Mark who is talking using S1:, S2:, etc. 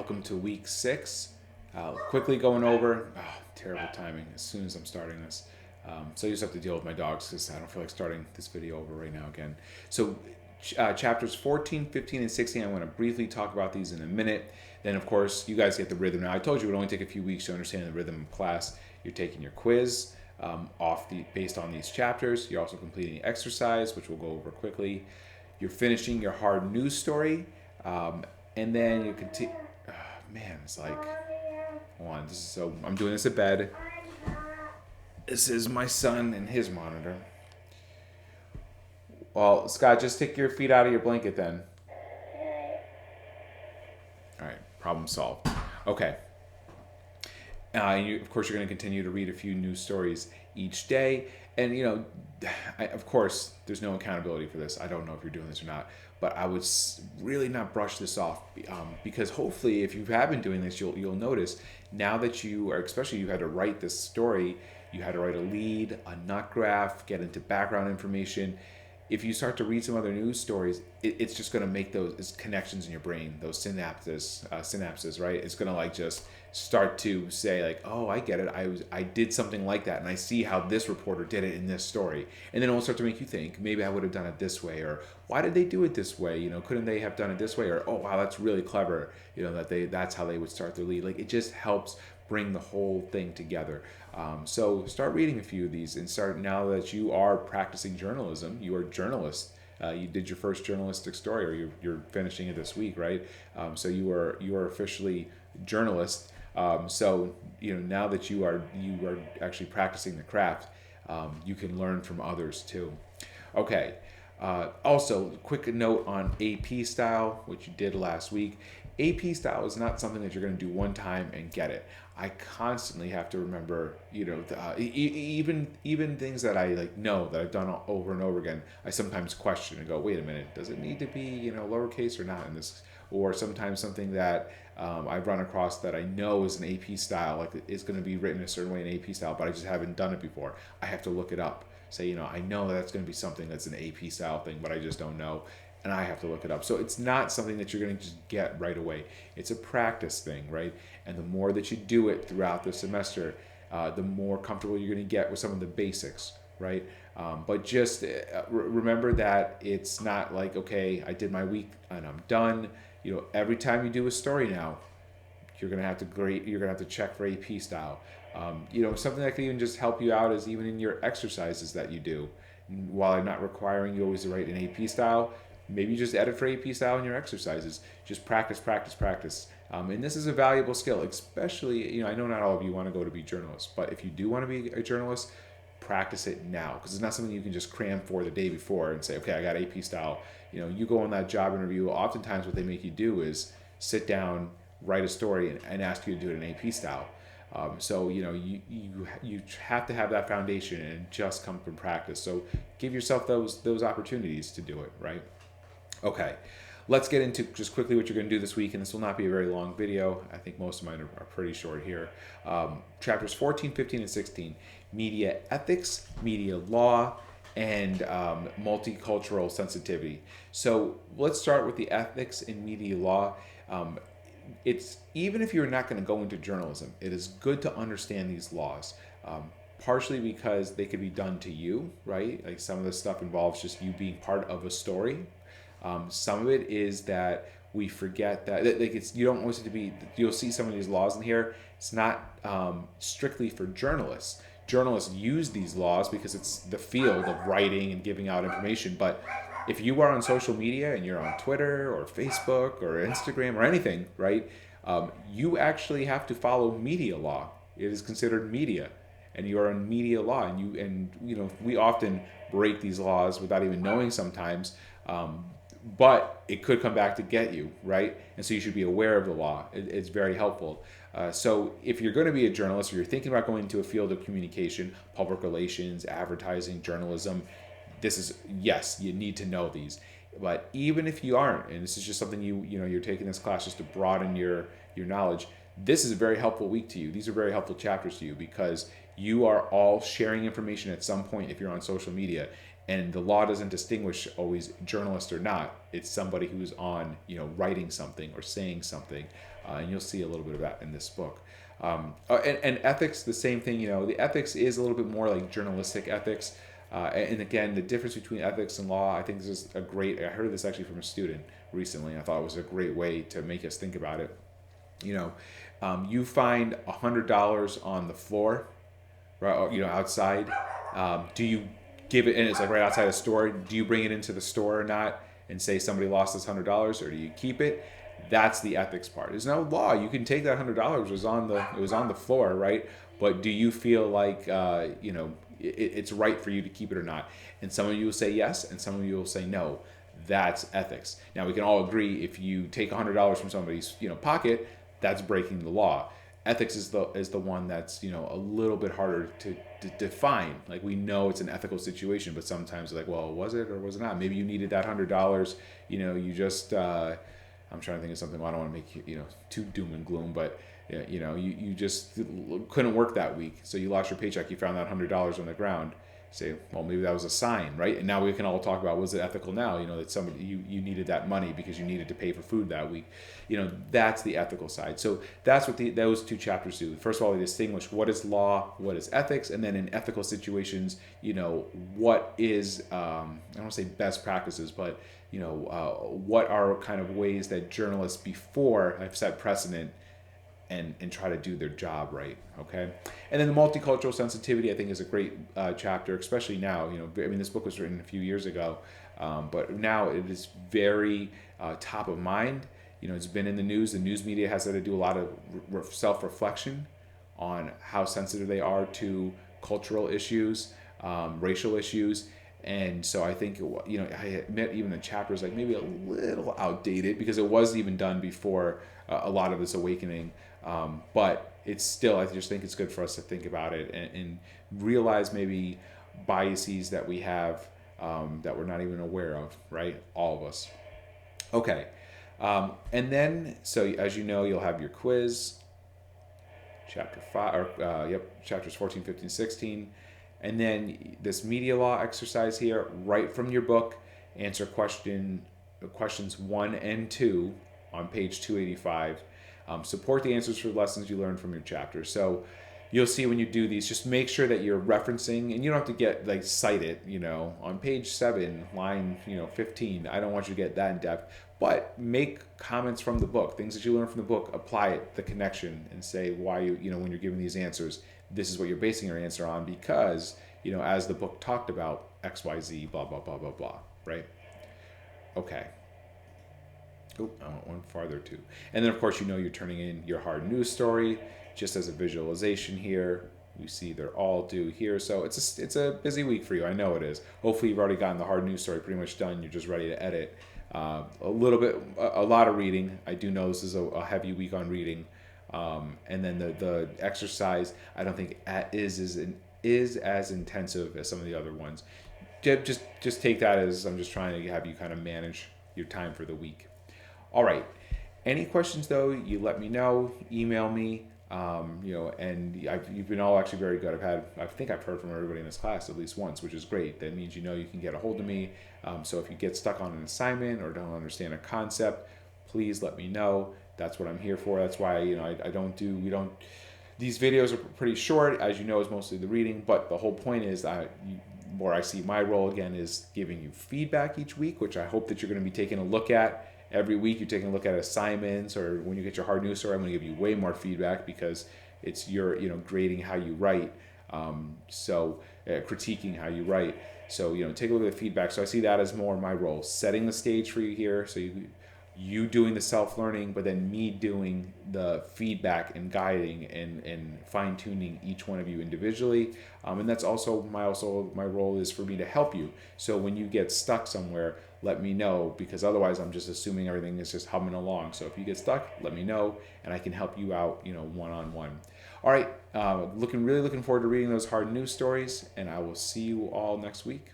S1: welcome to week 6. Quickly going over, terrible timing as soon as I'm starting this. So you just have to deal with my dogs because I don't feel like starting this video over right now again. So chapters 14, 15, and 16, I want to briefly talk about these in a minute. Then, of course, you guys get the rhythm. Now, I told you it would only take a few weeks to understand the rhythm of class. You're taking your quiz based on these chapters. You're also completing the exercise, which we'll go over quickly. You're finishing your hard news story. And then you continue. Man, it's like, hold on. I'm doing this at bed. This is my son and his monitor. Well, Scott, just take your feet out of your blanket then. All right, problem solved. Okay. Of course, you're going to continue to read a few news stories each day. And, of course, there's no accountability for this. I don't know if you're doing this or not. But I would really not brush this off because hopefully if you have been doing this, you'll notice now that you had to write this story, you had to write a lead, a nut graph, get into background information. If you start to read some other news stories, it's just going to make those connections in your brain, those synapses, right? It's going to just start to say oh, I get it. I did something like that, and I see how this reporter did it in this story, and then it will start to make you think maybe I would have done it this way, or why did they do it this way? Couldn't they have done it this way? Or oh wow, that's really clever. That's how they would start their lead. It just helps bring the whole thing together. So start reading a few of these and start, now that you are practicing journalism, you are a journalist. You did your first journalistic story, or you're finishing it this week, right? So you are officially journalist. So now that you are actually practicing the craft, you can learn from others too. Okay. Also, quick note on AP style, which you did last week. AP style is not something that you're going to do one time and get it. I constantly have to remember, even things that I know that I've done over and over again. I sometimes question and go, wait a minute, does it need to be lowercase or not in this? Or sometimes something that I've run across that I know is an AP style, it's going to be written a certain way in AP style, but I just haven't done it before. I have to look it up. Say, I know that's going to be something that's an AP style thing, but I just don't know. And I have to look it up. So it's not something that you're going to just get right away. It's a practice thing, right? And the more that you do it throughout the semester, the more comfortable you're going to get with some of the basics, right? But just remember that it's not okay, I did my week and I'm done. Every time you do a story now, you're going to have to grade. You're going to have to check for AP style. Something that can even just help you out is even in your exercises that you do. While I'm not requiring you always to write in AP style, maybe just edit for AP style in your exercises. Just practice. And this is a valuable skill, especially, I know not all of you want to go to be journalists, but if you do want to be a journalist, practice it now, because it's not something you can just cram for the day before and say, okay, I got AP style. You go on that job interview, oftentimes what they make you do is sit down, write a story, and ask you to do it in AP style. So you have to have that foundation and just come from practice. So give yourself those opportunities to do it, right? Okay, let's get into just quickly what you're going to do this week, and this will not be a very long video. I think most of mine are pretty short here. Chapters 14, 15, and 16, media ethics, media law, and multicultural sensitivity. So let's start with the ethics in media law. It's even if you're not going to go into journalism, it is good to understand these laws. Partially because they could be done to you, right? Some of this stuff involves just you being part of a story. Some of it is that we forget that you don't always have to be. You'll see some of these laws in here. It's not strictly for journalists. Journalists use these laws because it's the field of writing and giving out information. But if you are on social media and you're on Twitter or Facebook or Instagram or anything, right, you actually have to follow media law. It is considered media, and you are in media law. And we often break these laws without even knowing sometimes. But it could come back to get you, right? And so you should be aware of the law. It's very helpful. So if you're going to be a journalist, or you're thinking about going into a field of communication, public relations, advertising, journalism, yes, you need to know these. But even if you aren't, and this is just something you're taking this class just to broaden your knowledge, this is a very helpful week to you. These are very helpful chapters to you, because you are all sharing information at some point if you're on social media. And the law doesn't distinguish always journalist or not. It's somebody who's on, writing something or saying something. and you'll see a little bit of that in this book. And ethics, the same thing. The ethics is a little bit more like journalistic ethics. And again, the difference between ethics and law, I think this is a great. I heard this actually from a student recently. I thought it was a great way to make us think about it. You find $100 on the floor, right? Outside. Do you give it? And it's like right outside a store. Do you bring it into the store or not? And say somebody lost this $100, or do you keep it? That's the ethics part. There's no law. You can take that $100. It was on the floor, right? But do you feel like it's right for you to keep it or not? And some of you will say yes, and some of you will say no. That's ethics. Now we can all agree if you take $100 from somebody's pocket, that's breaking the law. Ethics is the one that's a little bit harder to define. Like, we know it's an ethical situation, but sometimes like, well, was it or was it not? Maybe you needed that $100. You just I'm trying to think of something. Well, I don't want to make you too doom and gloom, but you just couldn't work that week, so you lost your paycheck. You found that $100 on the ground. Say, well, maybe that was a sign, right? And now we can all talk about, was it ethical now? That somebody you needed that money because you needed to pay for food that week. That's the ethical side. So that's what those two chapters do. First of all, they distinguish what is law, what is ethics, and then in ethical situations, what is I don't want to say best practices, but what are kind of ways that journalists before have set precedent and try to do their job right, okay? And then the multicultural sensitivity, I think, is a great chapter, especially now. This book was written a few years ago, but now it is very top of mind. It's been in the news. The news media has had to do a lot of self-reflection on how sensitive they are to cultural issues, racial issues. And so I think, I admit even the chapter is like maybe a little outdated because it was even done before a lot of this awakening. But it's still, I just think it's good for us to think about it and realize maybe biases that we have that we're not even aware of, right? All of us. Okay. And then, so as you know, you'll have your quiz, chapter 5, or chapters 14, 15, 16. And then this media law exercise here, right from your book, answer questions 1 and 2 on page 285. Support the answers for the lessons you learned from your chapter. So you'll see when you do these, just make sure that you're referencing, and you don't have to get cite it, on page 7, line 15. I don't want you to get that in depth, but make comments from the book, things that you learn from the book, apply it, the connection, and say why when you're giving these answers, this is what you're basing your answer on because, as the book talked about, XYZ, blah, blah, blah, blah, blah, right? Okay. Oh, I went one farther too. And then, of course, you're turning in your hard news story just as a visualization here. You see they're all due here. So it's a busy week for you. I know it is. Hopefully, you've already gotten the hard news story pretty much done. You're just ready to edit. A lot of reading. I do know this is a heavy week on reading. And then the exercise, I don't think is as intensive as some of the other ones. Just take that as I'm just trying to have you kind of manage your time for the week. All right. Any questions though? You let me know. Email me. And you've been all actually very good. I think I've heard from everybody in this class at least once, which is great. That means you can get a hold of me. So if you get stuck on an assignment or don't understand a concept, please let me know. That's what I'm here for. That's why these videos are pretty short, as you know, is mostly the reading. But the whole point is where I see my role again is giving you feedback each week, which I hope that you're going to be taking a look at. Every week you're taking a look at assignments, or when you get your hard news story, I'm going to give you way more feedback because it's your, grading how you write. Critiquing how you write. So, take a look at the feedback. So I see that as more my role, setting the stage for you here. So you doing the self-learning, but then me doing the feedback and guiding and fine-tuning each one of you individually. And that's also my role is for me to help you. So when you get stuck somewhere, let me know, because otherwise I'm just assuming everything is just humming along. So if you get stuck, let me know, and I can help you out, one-on-one. All right, really looking forward to reading those hard news stories, and I will see you all next week.